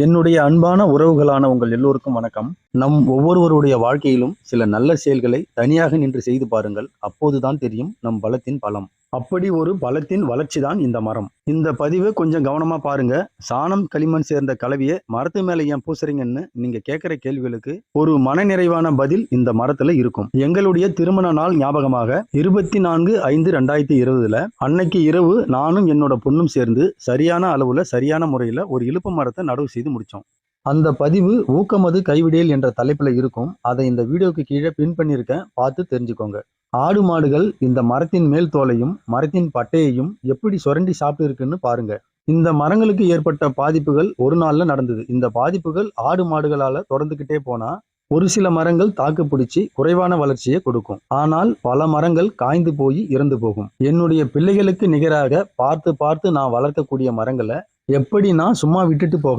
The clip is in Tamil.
என்னுடைய அன்பான உறவுகளான உங்கள் எல்லோருக்கும் வணக்கம். நம் ஒவ்வொருவருடைய வாழ்க்கையிலும் சில நல்ல செயல்களை தனியாக நின்று செய்து பாருங்கள். அப்போதுதான் தெரியும் நம் பலத்தின் பலம். அப்படி ஒரு பலத்தின் வளர்ச்சி தான் இந்த மரம். இந்த பதிவை கொஞ்சம் கவனமா பாருங்க. சாணம், களிமண் சேர்ந்த கலவையை மரத்து மேல ஏன் பூசுறீங்கன்னு நீங்க கேட்கிற கேள்விகளுக்கு ஒரு மனநிறைவான பதில் இந்த மரத்துல இருக்கும். எங்களுடைய திருமண நாள் ஞாபகமாக 24/5/2020 அன்னைக்கு இரவு நானும் என்னோட பொண்ணும் சேர்ந்து சரியான அளவுல சரியான முறையில ஒரு இலுப்ப மரத்தை நடவு செய்து முடிச்சோம். அந்த பதிவு ஊக்கமது கைவிடேல் என்ற தலைப்புல இருக்கும். அதை இந்த வீடியோக்கு கீழே பின் பண்ணியிருக்கேன், பார்த்து தெரிஞ்சுக்கோங்க. ஆடு மாடுகள் இந்த மரத்தின் மேல் தோலையும் மரத்தின் பட்டையையும் எப்படி சுரண்டி சாப்பிட்டு இருக்குன்னு பாருங்க. இந்த மரங்களுக்கு ஏற்பட்ட பாதிப்புகள் ஒரு நாள்ல நடந்தது. இந்த பாதிப்புகள் ஆடு மாடுகளால தொடர்ந்துகிட்டே போனா ஒரு சில மரங்கள் தாக்கு பிடிச்சி குறைவான வளர்ச்சியை கொடுக்கும். ஆனால் பல மரங்கள் காய்ந்து போய் இறந்து போகும். என்னுடைய பிள்ளைகளுக்கு நிகராக பார்த்து பார்த்து நான் வளர்க்கக்கூடிய மரங்களை எப்படி நான் சும்மா விட்டுட்டு போக